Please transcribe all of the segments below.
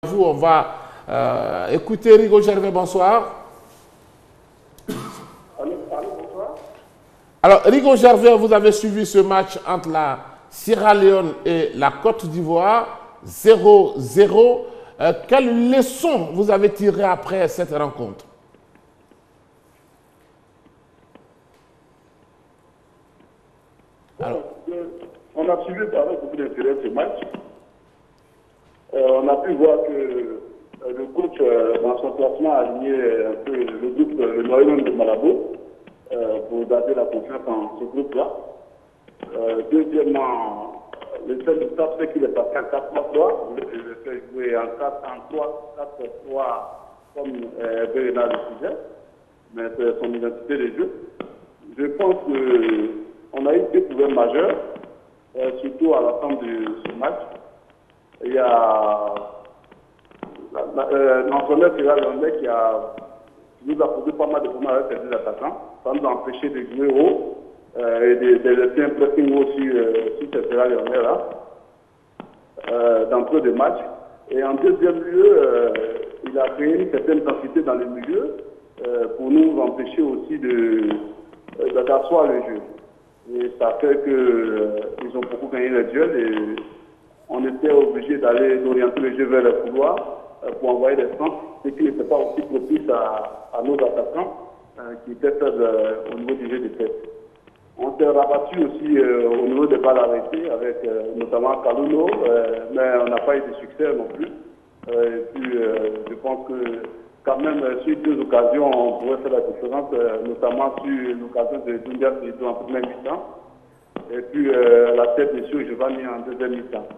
Vous, on va écouter Rigo Gervais, bonsoir. Allô, bonsoir. Alors, Rigo Gervais, vous avez suivi ce match entre la Sierra Leone et la Côte d'Ivoire, 0-0. Quelle leçon vous avez tirée après cette rencontre? Alors, on a suivi avec beaucoup d'intérêt ce match. On a pu voir que le coach, dans son classement, a aligné un peu le groupe, le noyau de Malabo, pour garder la confiance en ce groupe-là. Deuxièmement, le chef de staff sait qu'il est passé en 4-3-3. Il le fait jouer en 4-3 comme Bernard le disait, mais c'est son identité de jeu. Je pense qu'on a eu des problèmes majeurs, surtout à la fin de ce match. Il y a l'entraîneur Sierra Leone qui nous a posé pas mal de problèmes avec ses deux attaquants. Ça nous a empêché de jouer haut et de laisser un pressing haut sur ces Sierra Leone-là dans peu de matchs. Et en deuxième lieu, il a créé une certaine intensité dans le milieu pour nous empêcher aussi d'asseoir le jeu. Et ça fait qu'ils ont beaucoup gagné les duels et on était obligé d'orienter le jeu vers le couloir pour envoyer des centres, ce qui n'était pas aussi propice à nos attaquants qui étaient faibles au niveau du jeu de tête. On s'est rabattu aussi au niveau des balles arrêtées avec notamment Kaluno, mais on n'a pas eu de succès non plus. Et puis je pense que quand même sur deux occasions on pourrait faire la différence, notamment sur l'occasion de Doumbia Seydou en première mi-temps et puis la tête de Giovanni en deuxième mi-temps.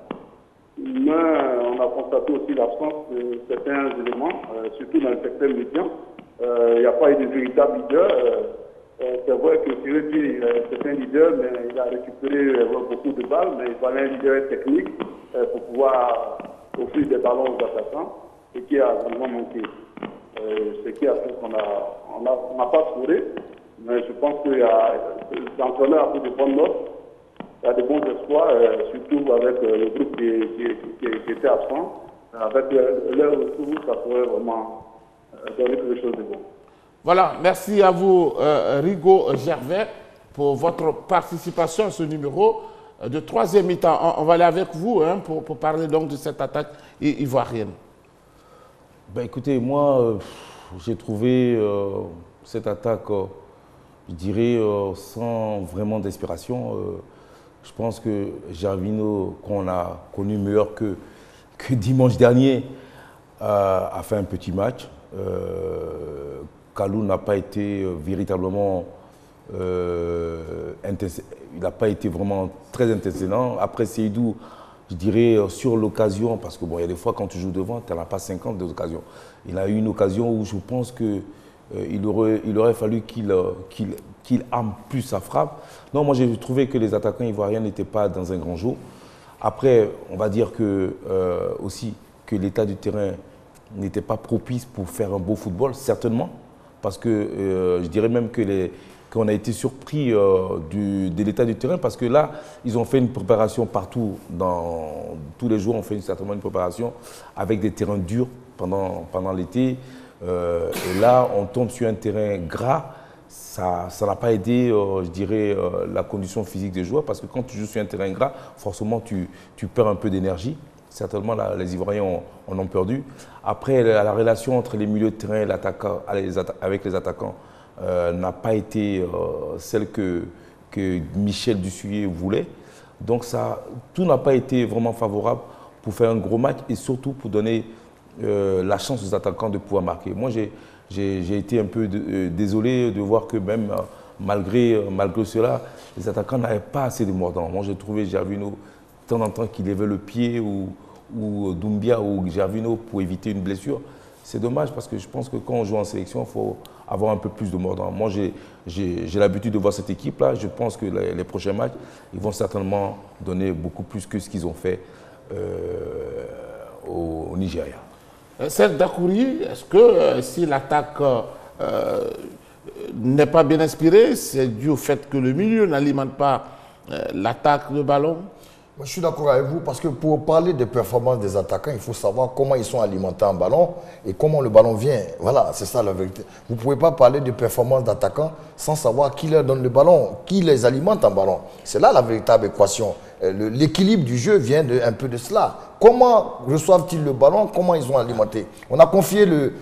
Mais on a constaté aussi l'absence de certains éléments, surtout dans le secteur médian. Il n'y a pas eu de véritable leader. C'est vrai que Thierry, c'est un leader, mais il a récupéré beaucoup de balles, mais il fallait un leader technique pour pouvoir offrir des ballons aux attaquants, ce qui a vraiment manqué. Ce qui a fait qu'on n'a pas scoré, mais je pense que l'entraîneur a pris de bonnes notes. Il y a de bons espoirs, surtout avec le groupe qui était absent. Avec leur retour, ça pourrait vraiment donner quelque chose de bon. Voilà, merci à vous, Rigo Gervais, pour votre participation à ce numéro de troisième mi-temps. On va aller avec vous pour parler donc de cette attaque ivoirienne. Ben, écoutez, moi, j'ai trouvé cette attaque, je dirais, sans vraiment d'inspiration. Je pense que Gervinho, qu'on a connu meilleur que dimanche dernier, a fait un petit match. Kalou n'a pas été véritablement, il n'a pas été vraiment très intercellent. Après Seydou, je dirais sur l'occasion, parce que bon, il y a des fois quand tu joues devant, tu n'en as pas 50 des occasions. Il a eu une occasion où je pense qu'il aurait fallu qu'il arme plus sa frappe. Non, moi j'ai trouvé que les attaquants ivoiriens n'étaient pas dans un grand jour. Après, on va dire que aussi que l'état du terrain n'était pas propice pour faire un beau football, certainement. Parce que je dirais même qu'on a été surpris de l'état du terrain parce que là, ils ont fait une préparation partout, tous les jours, on fait certainement une préparation avec des terrains durs pendant l'été. Et là, on tombe sur un terrain gras. Ça n'a pas aidé, je dirais, la condition physique des joueurs parce que quand tu joues sur un terrain gras, forcément, tu perds un peu d'énergie. Certainement, les Ivoiriens en ont perdu. Après, la relation entre les milieux de terrain et l'attaquant, avec les attaquants n'a pas été celle que Michel Dussuyer voulait. Donc, tout n'a pas été vraiment favorable pour faire un gros match et surtout pour donner la chance aux attaquants de pouvoir marquer. Moi, j'ai été un peu désolé de voir que même malgré cela, les attaquants n'avaient pas assez de mordants. Moi, j'ai trouvé Gervinho de temps en temps qu'il levait le pied ou Doumbia ou Gervinho pour éviter une blessure. C'est dommage parce que je pense que quand on joue en sélection, il faut avoir un peu plus de mordant. Moi, j'ai l'habitude de voir cette équipe-là. Je pense que les prochains matchs, ils vont certainement donner beaucoup plus que ce qu'ils ont fait au Nigeria. Serge Dakouri, est-ce que si l'attaque n'est pas bien inspirée, c'est dû au fait que le milieu n'alimente pas l'attaque de ballon? Moi, je suis d'accord avec vous parce que pour parler des performances des attaquants, il faut savoir comment ils sont alimentés en ballon et comment le ballon vient. Voilà, c'est ça la vérité. Vous ne pouvez pas parler de performances d'attaquants sans savoir qui leur donne le ballon, qui les alimente en ballon. C'est là la véritable équation. L'équilibre du jeu vient un peu de cela. Comment reçoivent-ils le ballon? Comment ils ont alimenté? On a confié le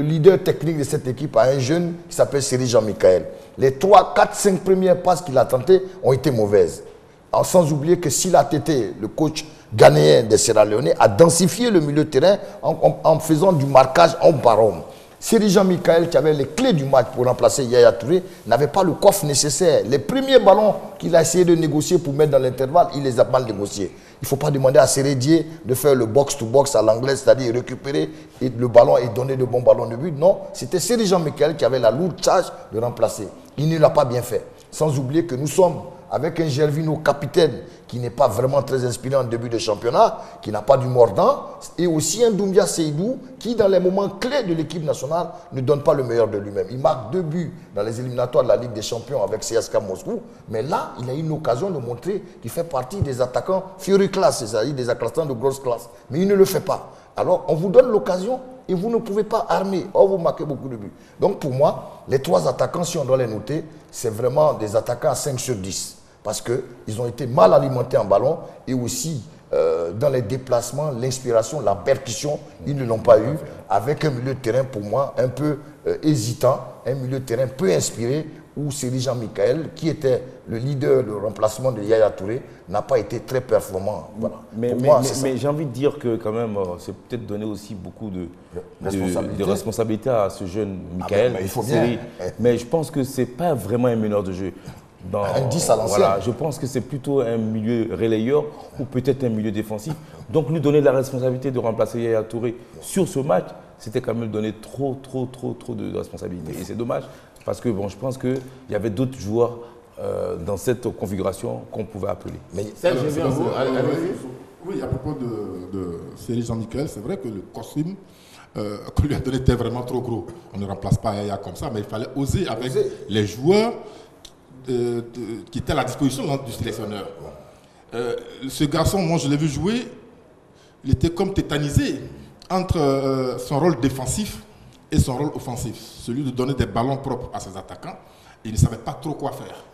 leader technique de cette équipe à un jeune qui s'appelle Seri Jean-Michael. Les 3, 4, 5 premières passes qu'il a tentées ont été mauvaises. Alors, sans oublier que Sila Tété, le coach ghanéen des Sierra Leone, a densifié le milieu de terrain en faisant du marquage en baron. Seri Jean-Michael, qui avait les clés du match pour remplacer Yaya Touré, n'avait pas le coffre nécessaire. Les premiers ballons qu'il a essayé de négocier pour mettre dans l'intervalle, il les a mal négociés. Il ne faut pas demander à Sérédier de faire le box-to-box à l'anglaise, c'est-à-dire récupérer le ballon et donner de bons ballons de but. Non, c'était Seri Jean-Michael qui avait la lourde charge de remplacer. Il ne l'a pas bien fait. Sans oublier que nous sommes avec un Gervinho capitaine qui n'est pas vraiment très inspirant en début de championnat, qui n'a pas du mordant, et aussi un Doumbia Seydou qui, dans les moments clés de l'équipe nationale, ne donne pas le meilleur de lui-même. Il marque 2 buts dans les éliminatoires de la Ligue des Champions avec CSKA Moscou, mais là, il a eu une occasion de montrer qu'il fait partie des attaquants Fury class, c'est-à-dire des attaquants de grosse classe. Mais il ne le fait pas. Alors, on vous donne l'occasion et vous ne pouvez pas armer. Or, vous marquez beaucoup de buts. Donc, pour moi, les 3 attaquants, si on doit les noter, c'est vraiment des attaquants à 5 sur 10. Parce qu'ils ont été mal alimentés en ballon et aussi dans les déplacements, l'inspiration, la percussion, ils ne l'ont pas eu. Avec un milieu de terrain, pour moi, un peu hésitant, un milieu de terrain peu inspiré, où Seri Jean-Michael, qui était le leader, le remplacement de Yaya Touré, n'a pas été très performant. Voilà. Mais j'ai envie de dire que quand même, c'est peut-être donner aussi beaucoup de responsabilité à ce jeune Michael. Il faut bien. Mais je pense que ce n'est pas vraiment un meneur de jeu. Un 10 à l'ancienne. Voilà, je pense que c'est plutôt un milieu relayeur ou peut-être un milieu défensif. Donc lui donner la responsabilité de remplacer Yaya Touré sur ce match, c'était quand même donner trop de responsabilité. Et c'est dommage parce que bon, je pense qu'il y avait d'autres joueurs dans cette configuration qu'on pouvait appeler. Mais ça, je viens vous. Oui, à propos de Seri Jean-Michael, c'est vrai que le costume qu'on lui a donné était vraiment trop gros. On ne remplace pas Yaya comme ça, mais il fallait oser avec les joueurs qui était à la disposition du sélectionneur. Ce garçon, moi je l'ai vu jouer, il était comme tétanisé entre son rôle défensif et son rôle offensif, celui de donner des ballons propres à ses attaquants. Il ne savait pas trop quoi faire.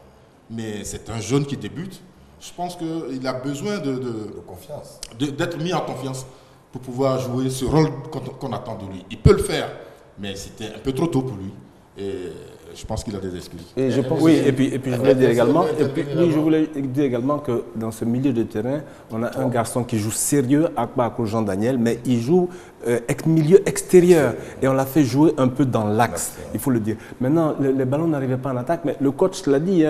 Mais c'est un jeune qui débute. Je pense qu'il a besoin d'être mis en confiance pour pouvoir jouer ce rôle qu'on attend de lui. Il peut le faire, mais c'était un peu trop tôt pour lui. Et je pense qu'il a des excuses. Et je pense, oui, et puis je voulais dire également, je voulais dire également que dans ce milieu de terrain, on a un garçon qui joue sérieux, Akbako Jean Daniel, mais il joue milieu extérieur et on l'a fait jouer un peu dans l'axe, il faut le dire. Maintenant, les ballons n'arrivaient pas en attaque, mais le coach l'a dit,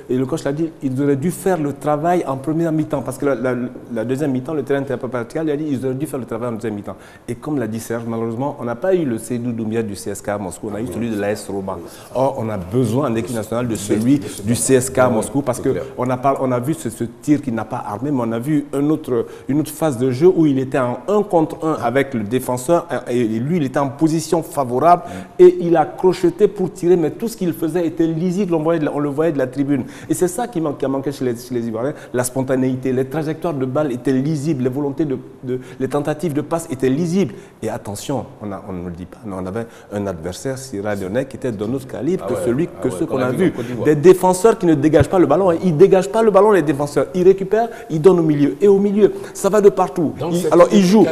ils auraient dû faire le travail en première mi-temps, parce que la deuxième mi-temps, le terrain n'était pas pratiquable, il a dit qu'ils auraient dû faire le travail en deuxième mi-temps. Et comme l'a dit Serge, malheureusement, on n'a pas eu le Seydou Doumbia du CSKA Moscou, on a eu celui de l'AS Roma. Or, on a besoin en équipe nationale de celui du CSKA Moscou, parce qu'on a vu ce tir qui n'a pas armé, mais on a vu une autre phase de jeu où il était en 1 contre 1 avec le défenseur, et lui, il était en position favorable, et il a crocheté pour tirer, mais tout ce qu'il faisait était lisible, on le voyait de la tribune. Et c'est ça qui a manqué chez les Ivoiriens, la spontanéité, les trajectoires de balles étaient lisibles, les volontés les tentatives de passe étaient lisibles. Et attention, on ne le dit pas, mais on avait un adversaire, Sierra Leone, qui était d'un autre calibre que ceux qu'on a vus. Des défenseurs qui ne dégagent pas le ballon, ils ne dégagent pas le ballon, les défenseurs. Ils récupèrent, ils donnent au milieu. Et au milieu, ça va de partout. Alors ils jouent.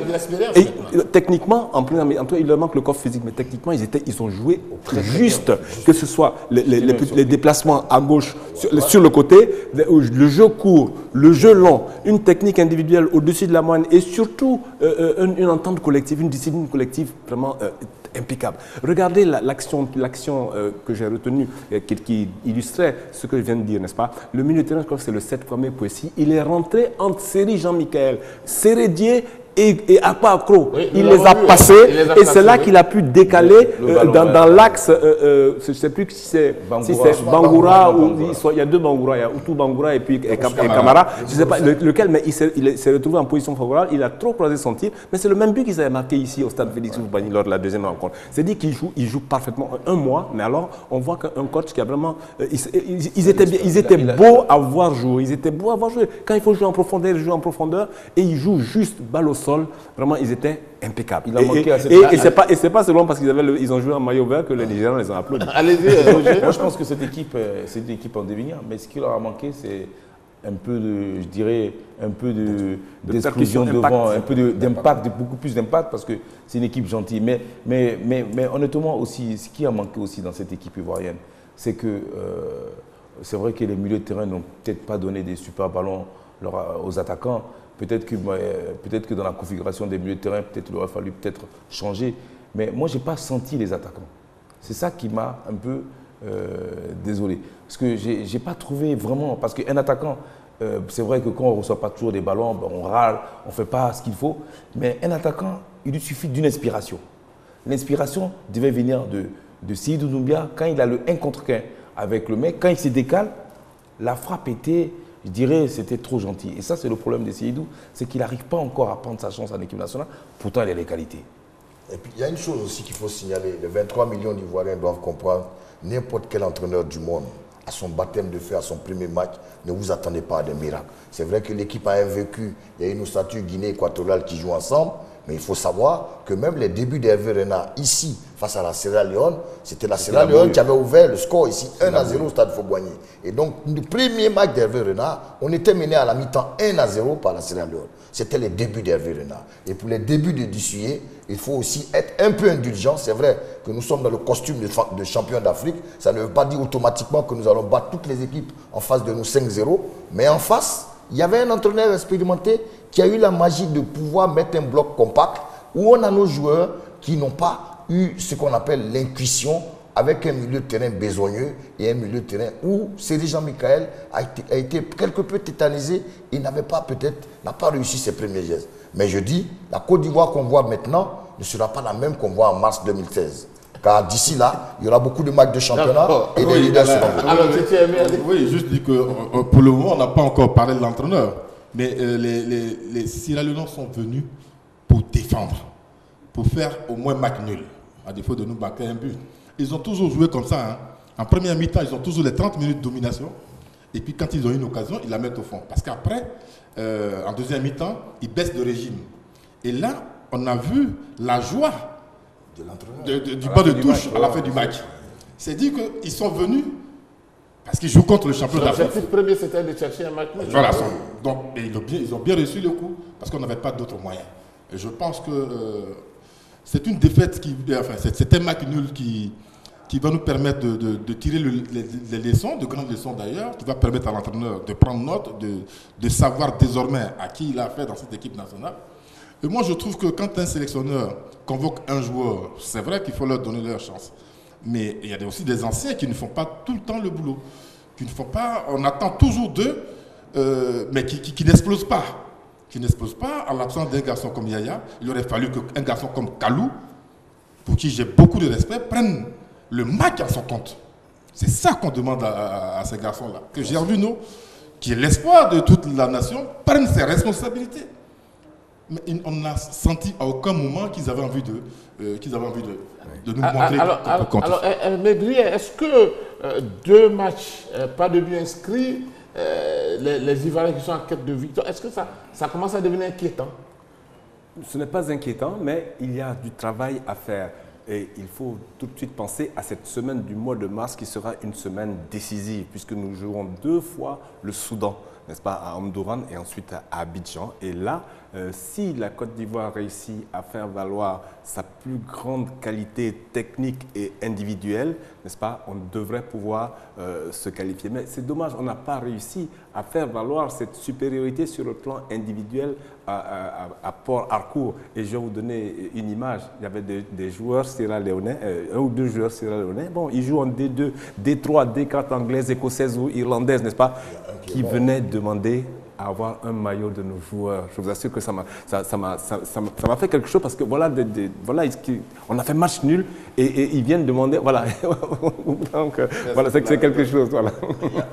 Techniquement, en première mi-temps, il leur manque le corps physique, mais techniquement, ils ont joué juste, que ce soit les déplacements à gauche, sur le côté, le jeu court, le jeu long, une technique individuelle au-dessus de la moyenne et surtout une entente collective, une discipline collective vraiment impeccable. Regardez l'action que j'ai retenue, qui illustrait ce que je viens de dire, n'est-ce pas? Le milieu de terrain, je crois que c'est le 7 Kwame Poissy, il est rentré entre Seri Jean-Michael, Sérédier et Akpa Akro. Oui, Il nous les a l'avons vu, passés il les a et c'est passés, là oui. qu'il a pu décaler Le ballon, dans l'axe, je ne sais plus si c'est Bangoura ou il y a deux Bangoura, il y a Outou Bangoura et puis Kamara. Je ne sais pas lequel, mais il s'est retrouvé en position favorable. Il a trop croisé son tir, mais c'est le même but qu'ils avaient marqué ici au stade Félix Houphouët-Boigny lors de la deuxième rencontre. C'est-à-dire qu'il joue parfaitement un mois, mais alors on voit qu'un coach qui a vraiment. Ils étaient beaux à voir jouer. Ils étaient beaux à voir jouer. Quand il faut jouer en profondeur, ils jouent en profondeur et ils jouent juste balle au sol. Vraiment, ils étaient impeccables. Et c'est pas seulement parce qu'ils ont joué en maillot vert que les Nigérians les ont applaudis. Allez-y, Roger. Moi, je pense que cette équipe, c'est une équipe en devenir, mais ce qui leur a manqué, c'est un peu de, je dirais, un peu d'explosion devant, un peu d'impact, beaucoup plus d'impact, parce que c'est une équipe gentille. Mais honnêtement aussi, ce qui a manqué aussi dans cette équipe ivoirienne, c'est que c'est vrai que les milieux de terrain n'ont peut-être pas donné des super ballons aux attaquants. Peut-être que dans la configuration des milieux de terrain, peut-être il aurait fallu changer. Mais moi, je n'ai pas senti les attaquants. C'est ça qui m'a un peu désolé. Parce que je n'ai pas trouvé vraiment... Parce qu'un attaquant, c'est vrai que quand on ne reçoit pas toujours des ballons, ben on râle, on ne fait pas ce qu'il faut. Mais un attaquant, il lui suffit d'une inspiration. L'inspiration devait venir de Seydou Doumbia. Quand il a le 1 contre 1 avec le mec, quand il se décale, la frappe était... Je dirais c'était trop gentil. Et ça, c'est le problème de Seydou, c'est qu'il n'arrive pas encore à prendre sa chance en équipe nationale. Pourtant, il a les qualités. Et puis, il y a une chose aussi qu'il faut signaler. Les 23 millions d'Ivoiriens doivent comprendre, n'importe quel entraîneur du monde, à son baptême de feu, à son premier match, ne vous attendez pas à des miracles. C'est vrai que l'équipe a invaincu. Il y a une ossature Guinée équatoriale qui joue ensemble. Mais il faut savoir que même les débuts d'Hervé Renard ici, face à la Sierra Leone, c'était la Sierra Leone qui avait ouvert le score ici, 1-0 au stade Houphouët-Boigny. Et donc, le premier match d'Hervé Renard, on était mené à la mi-temps 1-0 par la Sierra Leone. C'était les débuts d'Hervé Renard. Et pour les débuts de Dussuyer, il faut aussi être un peu indulgent. C'est vrai que nous sommes dans le costume de champion d'Afrique. Ça ne veut pas dire automatiquement que nous allons battre toutes les équipes en face de nous 5-0. Mais en face, il y avait un entraîneur expérimenté qui a eu la magie de pouvoir mettre un bloc compact où on a nos joueurs qui n'ont pas eu ce qu'on appelle l'intuition avec un milieu de terrain besogneux et un milieu de terrain où Seri Jean-Michel a été quelque peu tétanisé et n'a pas réussi ses premiers gestes. Mais je dis, la Côte d'Ivoire qu'on voit maintenant ne sera pas la même qu'on voit en mars 2016. Car d'ici là, il y aura beaucoup de matchs de championnat et des leaders seront. Oui, juste dire que pour le moment, on n'a pas encore parlé de l'entraîneur. Mais les Sierra Leone sont venus pour défendre, pour faire au moins match nul, à défaut de nous marquer un but. Ils ont toujours joué comme ça. Hein. En première mi-temps, ils ont toujours les 30 minutes de domination. Et puis quand ils ont une occasion, ils la mettent au fond. Parce qu'après, en deuxième mi-temps, ils baissent de régime. Et là, on a vu la joie du banc de touche à la fin du match. C'est dit qu'ils sont venus parce qu'ils jouent contre le champion d'Afrique. L'objectif premier, c'était de chercher un match. Voilà. Donc, ils ont bien reçu le coup parce qu'on n'avait pas d'autres moyens. Et je pense que c'est une défaite c'est un match nul qui va nous permettre de tirer les leçons, de grandes leçons d'ailleurs, qui va permettre à l'entraîneur de prendre note, de savoir désormais à qui il a affaire dans cette équipe nationale. Et moi, je trouve que quand un sélectionneur convoque un joueur, c'est vrai qu'il faut leur donner leur chance. Mais il y a aussi des anciens qui ne font pas tout le temps le boulot. Qui ne font pas, on attend toujours d'eux, mais qui n'explosent pas. Qui n'explosent pas en l'absence d'un garçon comme Yaya. Il aurait fallu qu'un garçon comme Kalou, pour qui j'ai beaucoup de respect, prenne le match à son compte. C'est ça qu'on demande à ces garçons-là. Que Gervinho, qui est l'espoir de toute la nation, prenne ses responsabilités. Mais on n'a senti à aucun moment qu'ils avaient envie de nous montrer. Alors, Medri, est-ce que 2 matchs, pas de but inscrit, les Ivoiriens qui sont en quête de victoire, est-ce que ça commence à devenir inquiétant? Ce n'est pas inquiétant, mais il y a du travail à faire. Et il faut tout de suite penser à cette semaine du mois de mars qui sera une semaine décisive, puisque nous jouerons 2 fois le Soudan, n'est-ce pas, à Omdurman et ensuite à Abidjan. Et là, si la Côte d'Ivoire réussit à faire valoir sa plus grande qualité technique et individuelle, n'est-ce pas, on devrait pouvoir se qualifier. Mais c'est dommage, on n'a pas réussi à faire valoir cette supériorité sur le plan individuel à Port Harcourt. Et je vais vous donner une image. Il y avait des joueurs sierra-léonais, 1 ou 2 joueurs sierra-léonais. Bon, ils jouent en D2, D3, D4 anglaise, écossaise ou irlandaise, n'est-ce pas, qui venaient demander à avoir un maillot de nos joueurs. Je vous assure que ça m'a fait quelque chose parce que voilà, on a fait match nul et ils viennent demander, voilà. Donc voilà, c'est quelque chose. Voilà.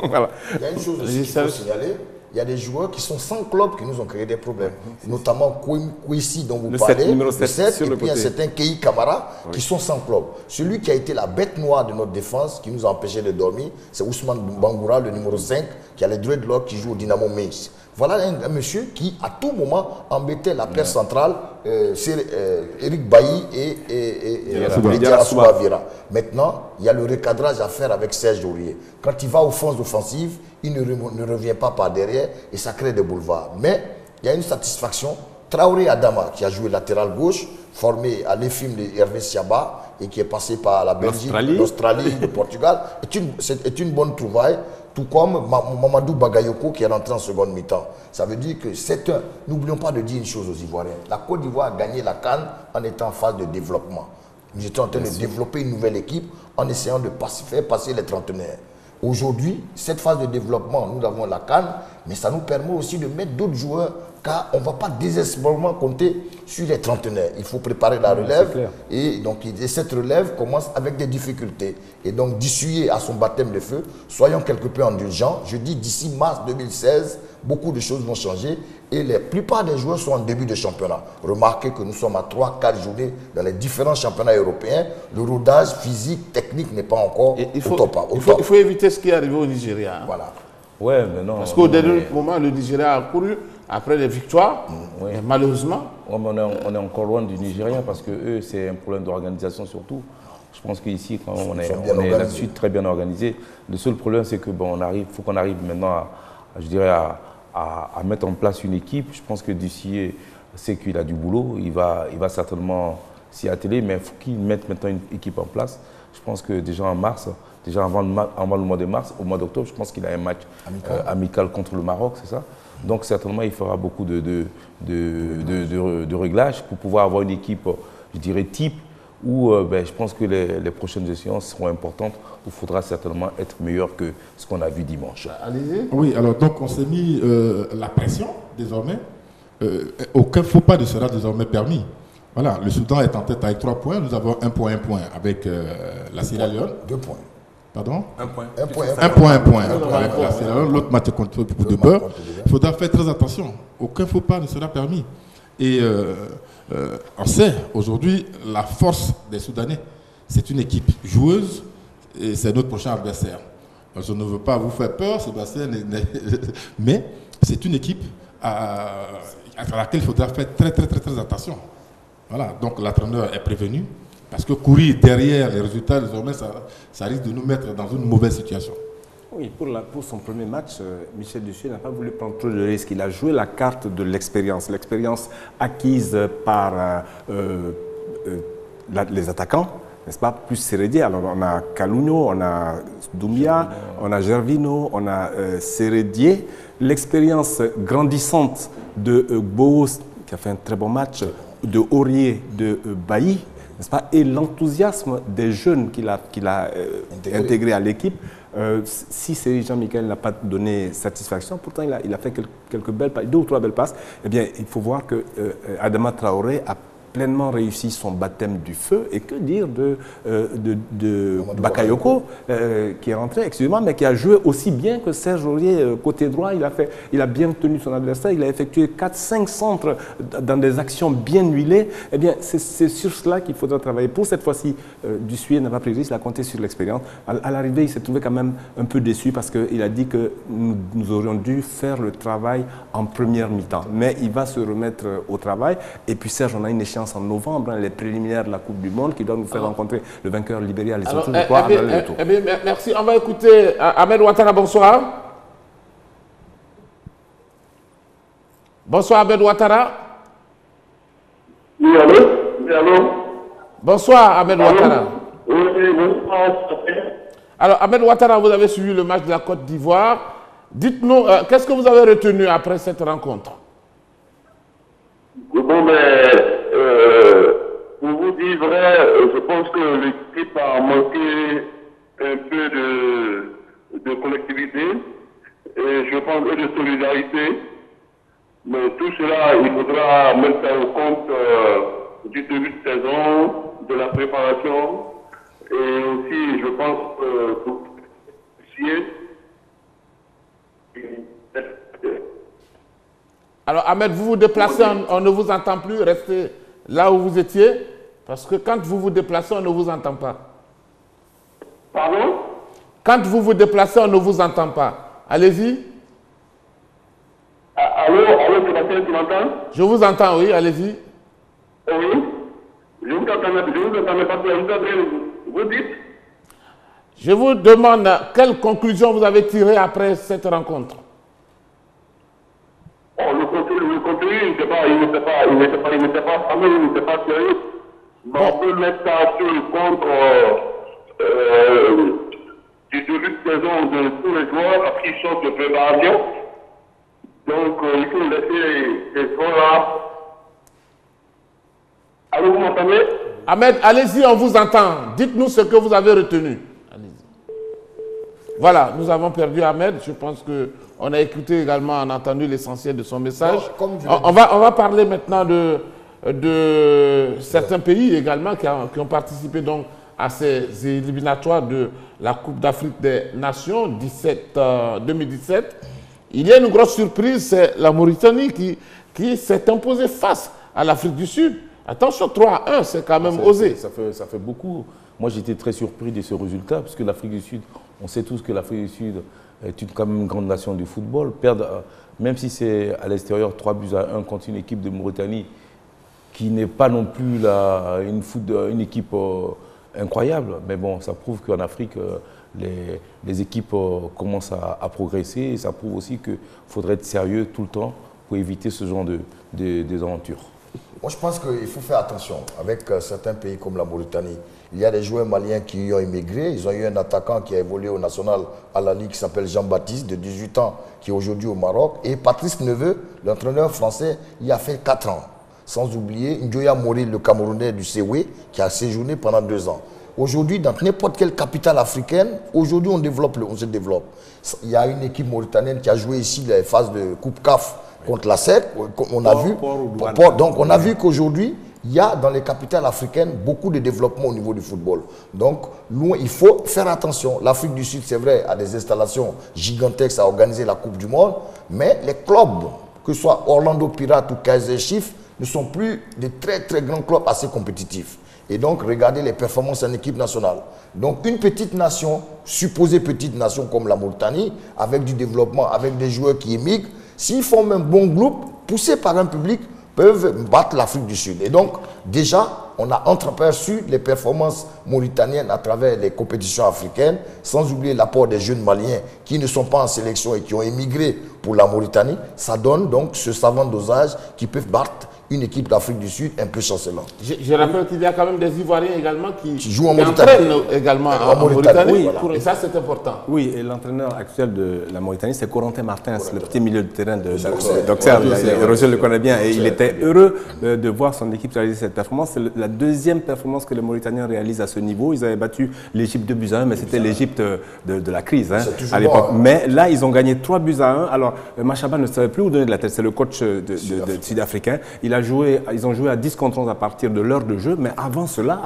Voilà. Il y a une chose aussi qu'il faut signaler. Il y a des joueurs qui sont sans club qui nous ont créé des problèmes. Notamment Kouissi dont vous parlez, numéro 7, et puis un certain Kei Kamara qui sont sans club. Celui qui a été la bête noire de notre défense, qui nous a empêché de dormir, c'est Ousmane Bangoura, le numéro 5, qui a les dreadlocks, qui joue au Dynamo Minsk. Voilà un monsieur qui, à tout moment, embêtait la presse centrale, Eric Bailly et Diarra Soubavira. Maintenant, il y a le recadrage à faire avec Serge Aurier. Quand il va aux phases offensives, il ne revient pas par derrière et ça crée des boulevards. Mais il y a une satisfaction. Traoré Adama, qui a joué latéral gauche, formé à l'EFIM de Hervé Siaba et qui est passé par la Belgique, l'Australie, le Portugal, est une bonne trouvaille. Tout comme Mamadou Bagayoko qui est rentré en seconde mi-temps. Ça veut dire que n'oublions pas de dire une chose aux Ivoiriens. La Côte d'Ivoire a gagné la CAN en étant en phase de développement. Nous étions en train de développer une nouvelle équipe en essayant de faire passer les trentenaires. Aujourd'hui, cette phase de développement, nous avons la CAN, mais ça nous permet aussi de mettre d'autres joueurs, car on ne va pas désespérément compter sur les trentenaires. Il faut préparer la relève, et donc cette relève commence avec des difficultés. Et donc d'essuyer à son baptême de feu, soyons quelque peu indulgents. Je dis d'ici mars 2016, beaucoup de choses vont changer, et la plupart des joueurs sont en début de championnat. Remarquez que nous sommes à 3-4 journées dans les différents championnats européens. Le rodage physique, technique n'est pas encore au top. Il faut éviter ce qui est arrivé au Nigeria. Hein. Voilà. Ouais, mais non. Parce qu'au dernier moment, le Nigeria a couru après les victoires, et malheureusement. Ouais, mais on est encore loin du Nigeria parce que eux, c'est un problème d'organisation surtout. Je pense qu'ici, quand on est là-dessus très bien organisé, le seul problème, c'est que faut qu'on arrive maintenant à mettre en place une équipe. Je pense que Dussier sait qu'il a du boulot, il va certainement s'y atteler, mais il faut qu'il mette maintenant une équipe en place. Je pense que déjà en mars, avant le mois de mars, au mois d'octobre, je pense qu'il a un match amical contre le Maroc, c'est ça? Donc certainement, il fera beaucoup de réglages pour pouvoir avoir une équipe, je dirais, type, où je pense que les prochaines échéances seront importantes, où il faudra certainement être meilleur que ce qu'on a vu dimanche. Allez-y. Oui, alors donc on s'est mis la pression désormais. Aucun faux pas ne sera désormais permis. Voilà, le Soudan est en tête avec 3 points. Nous avons un point avec la Sierra Leone. 2 points. Pardon? Un point. Avec la Sierra Leone. L'autre match contre pour de peur. Il faudra faire très attention. Aucun faux pas ne sera permis. Et on sait aujourd'hui la force des Soudanais. C'est une équipe joueuse et c'est notre prochain adversaire. Je ne veux pas vous faire peur, Sébastien, mais c'est une équipe à laquelle il faudra faire très attention. Voilà, donc l'entraîneur est prévenu, parce que courir derrière les résultats, désormais, ça risque de nous mettre dans une mauvaise situation. Oui, pour son premier match, Michel Dussier n'a pas voulu prendre trop de risques. Il a joué la carte de l'expérience acquise par les attaquants, n'est-ce pas, plus Sérédier. Alors on a Kalunio, on a Doumbia, on a Gervino, on a Sérédier. L'expérience grandissante de Boos, qui a fait un très bon match, de Aurier, de Bailly, n'est-ce pas, et l'enthousiasme des jeunes qu'il a intégrés à l'équipe. Si Jean-Michel n'a pas donné satisfaction, pourtant il a fait quelques belles passes, 2 ou 3 belles passes, eh bien il faut voir que Adama Traoré a pleinement réussi son baptême du feu. Et que dire de Bakayoko, qui est rentré, excusez-moi, mais qui a joué aussi bien que Serge Aurier côté droit. Il a bien tenu son adversaire, il a effectué 4-5 centres dans des actions bien huilées. Eh bien, c'est sur cela qu'il faudra travailler. Pour cette fois-ci, Dussier n'a pas pris risque, il a compté sur l'expérience. À l'arrivée, il s'est trouvé quand même un peu déçu parce qu'il a dit que nous aurions dû faire le travail en première mi-temps. Mais il va se remettre au travail. Et puis Serge, on a une échéance en novembre, les préliminaires de la Coupe du Monde qui doivent nous faire rencontrer le vainqueur Libéria, les autres, je crois, merci. On va écouter Ahmed Ouattara, bonsoir. Bonsoir Ahmed Ouattara. Oui, allô? Oui, allô? Bonsoir Ahmed Ouattara. Oui, bonsoir. Alors Ahmed Ouattara, vous avez suivi le match de la Côte d'Ivoire. Dites-nous, qu'est-ce que vous avez retenu après cette rencontre? Bon, mais pour vous dire vrai, je pense que l'équipe a manqué un peu de collectivité et je pense et de solidarité. Mais tout cela, il faudra mettre ça au compte du début de saison, de la préparation, et aussi, je pense, pour Alors Ahmed, vous vous déplacez, on ne vous entend plus, restez là où vous étiez, parce que quand vous vous déplacez, on ne vous entend pas. Pardon? Quand vous vous déplacez, on ne vous entend pas. Allez-y. Allô, Sébastien, tu m'entends? Je vous entends, oui, allez-y. Oui. Je vous entends pas bien. Vous dites? Je vous demande quelle conclusion vous avez tirée après cette rencontre. Oh, le contenu, il n'était pas fameux, il n'était pas sérieux. Mais on peut mettre ça sur le compte du début de saison de tous les joueurs qui sortent de préparation. Donc, il faut laisser ces joueurs-là. Allô, vous m'entendez? Ahmed, allez-y, on vous entend. Dites-nous ce que vous avez retenu. Allez-y. Voilà, nous avons perdu Ahmed. Je pense qu'on a écouté également, on a entendu l'essentiel de son message. On va parler maintenant de certains pays également qui ont participé donc à ces éliminatoires de la Coupe d'Afrique des Nations 2017. Il y a une grosse surprise, c'est la Mauritanie qui s'est imposée face à l'Afrique du Sud. Attention, 3-1, c'est quand même osé. Ça fait beaucoup. Moi, j'étais très surpris de ce résultat, parce que l'Afrique du Sud, on sait tous que l'Afrique du Sud est quand même une grande nation du football. Perdre, même si c'est à l'extérieur 3-1 contre une équipe de Mauritanie qui n'est pas non plus une équipe incroyable. Mais bon, ça prouve qu'en Afrique, les équipes commencent à progresser. Et ça prouve aussi qu'il faudrait être sérieux tout le temps pour éviter ce genre des aventures. Moi, je pense qu'il faut faire attention avec certains pays comme la Mauritanie. Il y a des joueurs maliens qui y ont immigré. Ils ont eu un attaquant qui a évolué au national à la Ligue qui s'appelle Jean-Baptiste, de 18 ans, qui est aujourd'hui au Maroc. Et Patrice Neveu, l'entraîneur français, il a fait 4 ans. Sans oublier Njoya Mori, le Camerounais du Séoué, qui a séjourné pendant 2 ans. Aujourd'hui, dans n'importe quelle capitale africaine, aujourd'hui, on se développe. Il y a une équipe mauritanienne qui a joué ici les phases de Coupe CAF contre la SEC. On a vu. Donc, on a vu qu'aujourd'hui, il y a dans les capitales africaines beaucoup de développement au niveau du football. Donc, il faut faire attention. L'Afrique du Sud, c'est vrai, a des installations gigantesques à organiser la Coupe du Monde, mais les clubs, que ce soit Orlando Pirates ou Kaizer Chiefs, ne sont plus des très très grands clubs assez compétitifs. Et donc, regardez les performances en équipe nationale. Donc, une petite nation, supposée petite nation comme la Mauritanie, avec du développement, avec des joueurs qui émigrent, s'ils forment un bon groupe, poussés par un public, peuvent battre l'Afrique du Sud. Et donc, déjà, on a entreaperçu les performances mauritaniennes à travers les compétitions africaines, sans oublier l'apport des jeunes Maliens qui ne sont pas en sélection et qui ont émigré pour la Mauritanie. Ça donne donc ce savant dosage qui peut battre une équipe d'Afrique du Sud un peu chancelante. Je rappelle qu'il y a quand même des Ivoiriens également qui jouent en Mauritanie. Également en Mauritanie. Oui, voilà. Et ça, c'est important. Oui, et l'entraîneur actuel de la Mauritanie, c'est Corentin Martins, le petit milieu de terrain d'Auxerre. Roger le connaît bien et il était heureux de voir son équipe réaliser cette performance. C'est la deuxième performance que les Mauritaniens réalisent à ce niveau. Ils avaient battu l'Égypte 2-1, mais c'était l'Égypte de la crise à l'époque. Mais là, ils ont gagné 3-1. Alors, Machaba ne savait plus où donner de la tête. C'est le coach sud-africain. Ils ont joué à 10 contre 11 à partir de l'heure de jeu, mais avant cela,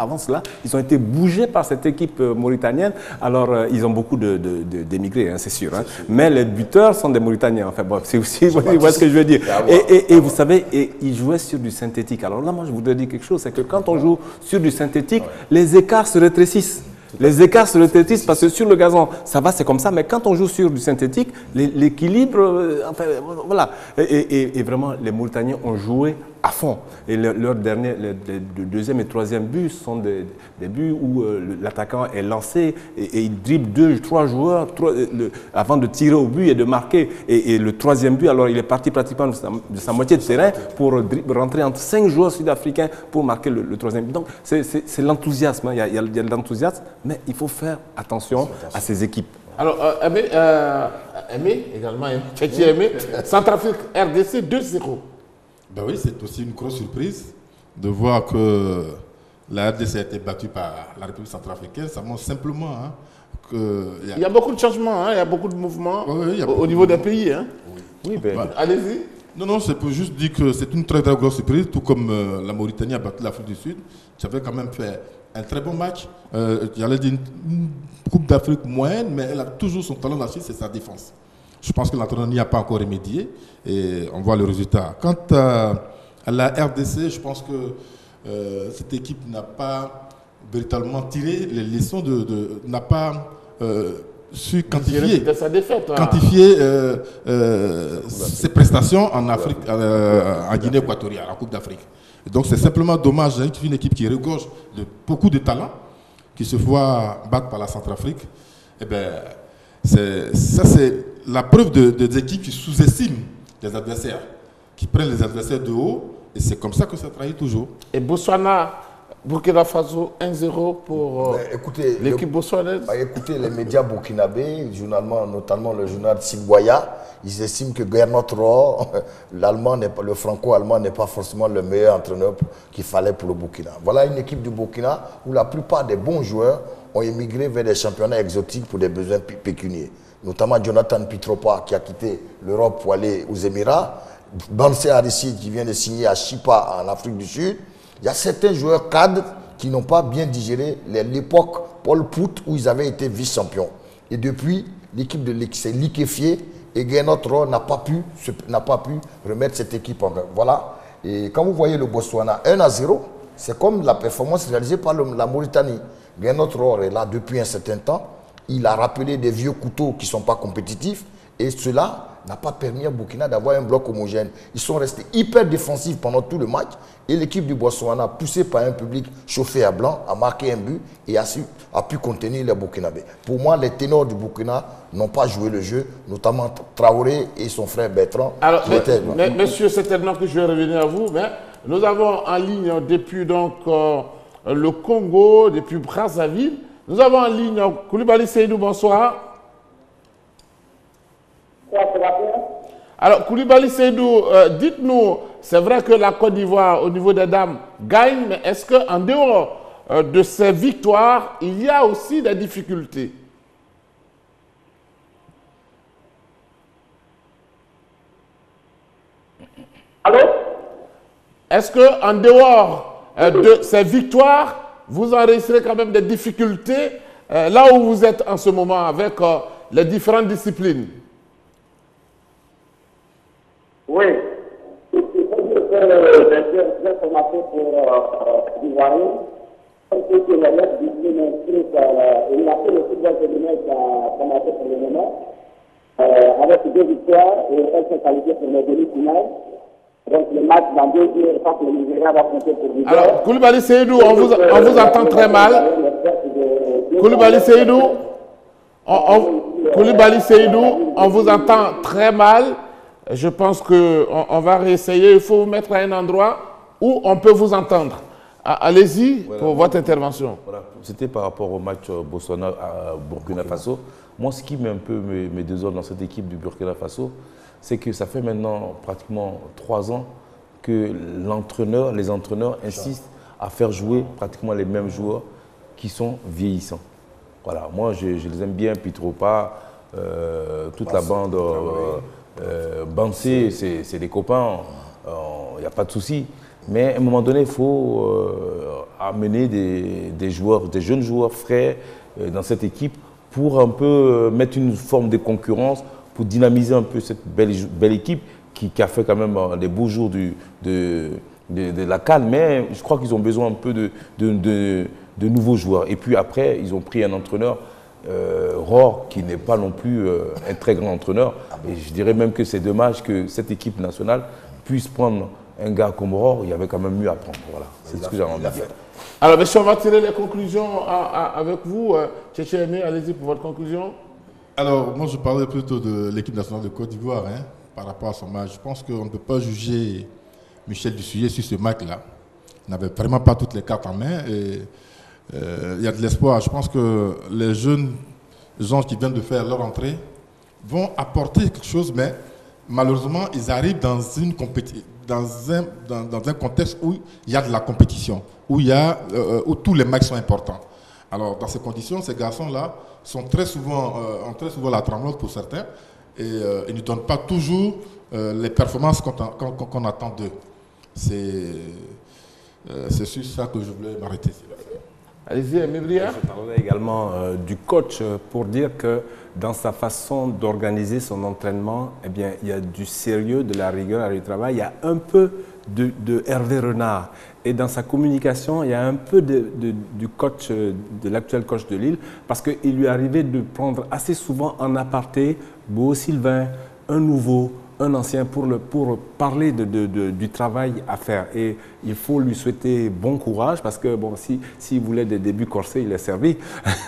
ils ont été bougés par cette équipe mauritanienne. Alors, ils ont beaucoup d'émigrés, c'est sûr. Mais les buteurs sont des Mauritaniens. Enfin, bon, c'est aussi, vous voyez ce que je veux dire. Et vous savez, ils jouaient sur du synthétique. Alors là, moi, je voudrais dire quelque chose, c'est que quand on joue sur du synthétique, les écarts se rétrécissent. Les écarts se rétrécissent parce que sur le gazon, ça va, c'est comme ça, mais quand on joue sur du synthétique, l'équilibre, enfin, voilà. Et vraiment, les Mauritaniens ont joué à fond. Et leur dernier, le deuxième et troisième but sont des buts où l'attaquant est lancé et il dribble 2-3 joueurs avant de tirer au but et de marquer. Et le troisième but, alors il est parti pratiquement de sa moitié de terrain pour rentrer entre 5 joueurs sud-africains pour marquer le troisième but. Donc c'est l'enthousiasme, il y a de l'enthousiasme, mais il faut faire attention à ces équipes. Alors, Aimé également, Aimé, Centrafrique RDC 2-0. Ben oui, c'est aussi une grosse surprise de voir que la RDC a été battue par la République centrafricaine. Ça montre simplement que... Il y a beaucoup de changements, il y a beaucoup de mouvements au niveau des pays. Oui, ben, allez-y. Non, c'est pour juste dire que c'est une très très grosse surprise, tout comme la Mauritanie a battu l'Afrique du Sud. Ça avait quand même fait un très bon match. J'allais dire une Coupe d'Afrique moyenne, mais elle a toujours son talent d'Achille, c'est sa défense. Je pense que l'entraîneur n'y a pas encore remédié et on voit le résultat. Quant à la RDC, je pense que cette équipe n'a pas véritablement tiré les leçons n'a pas su quantifier, ses prestations en Afrique, en Guinée équatoriale, en Coupe d'Afrique. Donc c'est simplement dommage, c'est une équipe qui regorge de beaucoup de talents, qui se voit battre par la Centrafrique. Eh bien, ça c'est la preuve des équipes qui sous-estiment les adversaires, qui prennent les adversaires de haut, et c'est comme ça que ça trahit toujours. Et Botswana, Burkina Faso, 1-0 pour l'équipe botswanaise. Écoutez, les médias burkinabés, notamment le journal Singwaya, ils estiment que Gernot Rohr, le franco-allemand, n'est pas forcément le meilleur entraîneur qu'il fallait pour le Burkina. Voilà une équipe du Burkina où la plupart des bons joueurs ont émigré vers des championnats exotiques pour des besoins pécuniaires. Notamment Jonathan Pitropa qui a quitté l'Europe pour aller aux Émirats, Bansé Aristide qui vient de signer à Chipa en Afrique du Sud. Il y a certains joueurs cadres qui n'ont pas bien digéré l'époque Paul Pout où ils avaient été vice-champions. Et depuis, l'équipe de l'équipe s'est liquéfiée et Gernot Rohr n'a pas pu remettre cette équipe en main. Voilà. Et quand vous voyez le Botswana 1-0, c'est comme la performance réalisée par la Mauritanie. Gernot Rohr est là depuis un certain temps. Il a rappelé des vieux couteaux qui ne sont pas compétitifs et cela n'a pas permis à Burkina d'avoir un bloc homogène. Ils sont restés hyper défensifs pendant tout le match et l'équipe du Botswana, poussée par un public chauffé à blanc, a marqué un but et a pu contenir les Burkinabés. Pour moi, les ténors du Burkina n'ont pas joué le jeu, notamment Traoré et son frère Bertrand. Alors, monsieur, c'est maintenant que je vais revenir à vous, mais nous avons en ligne depuis donc, le Congo, depuis Brazzaville. Nous avons en ligne Koulibaly Seydou, bonsoir. Alors, Koulibaly Seydou, dites-nous, c'est vrai que la Côte d'Ivoire, au niveau des dames, gagne, mais est-ce qu'en dehors de ces victoires, il y a aussi des difficultés? Allô? Est-ce qu'en dehors de ces victoires, vous enregistrez quand même des difficultés là où vous êtes en ce moment avec les différentes disciplines? Oui. C'est des formations pour l'Ivoirien. Comme c'est que la lettre discipline inscrite, il a fait le football féminin qui a commencé pour le moment, avec 2 victoires, et elles sont qualifiées pour les demi-finales. Donc le match dans 2 jours, je pense que le Nigeria va compter pour l'Ivoire. Alors, Koulibaly Seydou, on vous entend très mal. Koulibaly Seydou, Koulibaly Seydou, on vous entend très mal. Je pense qu'on va réessayer. Il faut vous mettre à un endroit où on peut vous entendre. Allez-y pour votre intervention. Voilà. C'était par rapport au match Botswana à Burkina Faso. Moi, ce qui met un peu mes désordres dans cette équipe du Burkina Faso, c'est que ça fait maintenant pratiquement 3 ans que les entraîneurs insistent à faire jouer pratiquement les mêmes joueurs qui sont vieillissants. Voilà, moi je les aime bien, Pitropa, toute la bande, Bansé, c'est des copains, il n'y a pas de souci. Mais à un moment donné, il faut amener des jeunes joueurs frais dans cette équipe pour un peu mettre une forme de concurrence, pour dynamiser un peu cette belle équipe qui a fait quand même des beaux jours de la CAN. Mais je crois qu'ils ont besoin un peu de nouveaux joueurs. Et puis après, ils ont pris un entraîneur, Rohr, qui n'est pas non plus un très grand entraîneur. Et je dirais même que c'est dommage que cette équipe nationale puisse prendre un gars comme Rohr. Il y avait quand même mieux à prendre. Voilà, c'est ce que j'ai envie de dire. Alors, monsieur, on va tirer les conclusions avec vous. Tchétchéné, allez-y pour votre conclusion. Alors, moi, je parlais plutôt de l'équipe nationale de Côte d'Ivoire par rapport à son match. Je pense qu'on ne peut pas juger Michel Dussuyer sur ce match-là. Il n'avait vraiment pas toutes les cartes en main. Et il y a de l'espoir. Je pense que les jeunes gens qui viennent de faire leur entrée vont apporter quelque chose, mais malheureusement, ils arrivent dans un contexte où il y a de la compétition, où tous les matchs sont importants. Alors, dans ces conditions, ces garçons-là ont très souvent la tremblote pour certains et ils ne donnent pas toujours les performances qu'on attend d'eux. C'est sur ça que je voulais m'arrêter. Allez-y, Mibria. Je parlais également du coach pour dire que dans sa façon d'organiser son entraînement, eh bien, il y a du sérieux, de la rigueur, du travail. Il y a un peu de Hervé Renard. Et dans sa communication, il y a un peu du coach, de l'actuel coach de Lille, parce qu'il lui arrivait de prendre assez souvent en aparté Beau Sylvain, un nouveau, un ancien, pour parler du travail à faire. Et il faut lui souhaiter bon courage, parce que bon, s'il voulait des débuts corsés, il est servi,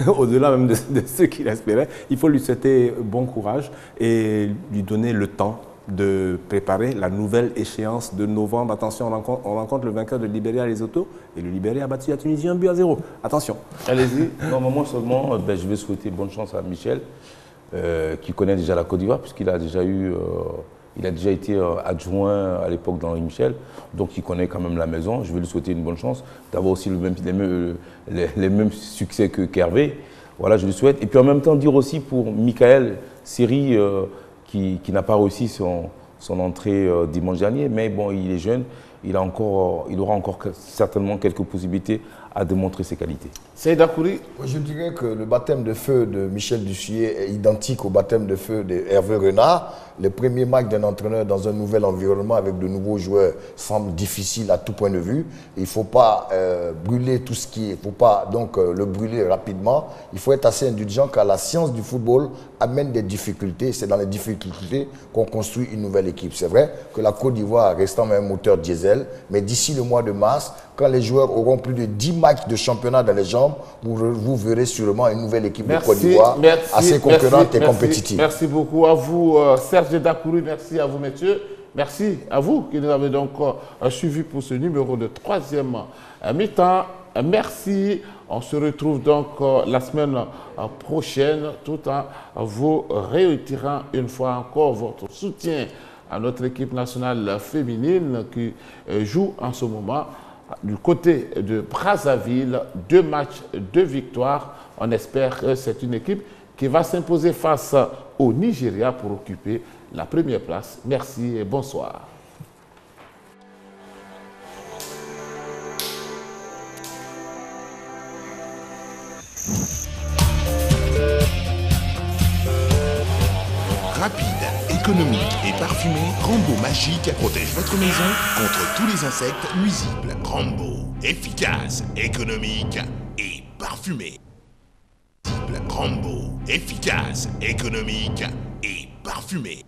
au-delà même de ceux qu'il espérait. Il faut lui souhaiter bon courage et lui donner le temps de préparer la nouvelle échéance de novembre. Attention, on rencontre le vainqueur de Libéria Lesotho, et le Libéria a battu la Tunisie 1-0. Attention. Allez-y. Non, moi seulement, je vais souhaiter bonne chance à Michel, qui connaît déjà la Côte d'Ivoire, puisqu'il a déjà eu... il a déjà été adjoint à l'époque d'Henri Michel, donc il connaît quand même la maison. Je vais lui souhaiter une bonne chance, d'avoir aussi les mêmes succès qu'Hervé. Voilà, je lui souhaite. Et puis en même temps, dire aussi pour Michael Seri, qui n'a pas réussi son entrée dimanche dernier, mais bon, il est jeune, il aura encore certainement quelques possibilités à démontrer ses qualités. Seyda Kouri. Je dirais que le baptême de feu de Michel Dussuyer est identique au baptême de feu de Hervé Renard. Les premiers matchs d'un entraîneur dans un nouvel environnement avec de nouveaux joueurs semblent difficiles à tout point de vue. Il ne faut pas brûler tout ce qui est, il ne faut pas donc le brûler rapidement. Il faut être assez indulgent car la science du football amène des difficultés. C'est dans les difficultés qu'on construit une nouvelle équipe. C'est vrai que la Côte d'Ivoire restant un moteur diesel, mais d'ici le mois de mars, quand les joueurs auront plus de 10 matchs de championnat dans les jambes, vous verrez sûrement une nouvelle équipe de Côte d'Ivoire assez concurrente et compétitive. Merci beaucoup à vous, Serge Dakouri. Merci à vous, messieurs. Merci à vous qui nous avez donc suivis pour ce numéro de 3e mi-temps. Merci. On se retrouve donc la semaine prochaine, tout en vous réitérant une fois encore votre soutien à notre équipe nationale féminine qui joue en ce moment du côté de Brazzaville. 2 matchs, 2 victoires. On espère que c'est une équipe qui va s'imposer face au Nigeria pour occuper la première place. Merci et bonsoir. Rapide, économique et parfumé, Rambo Magique protège votre maison contre tous les insectes nuisibles. Rambo, efficace, économique et parfumé. Rambo, efficace, économique et parfumé.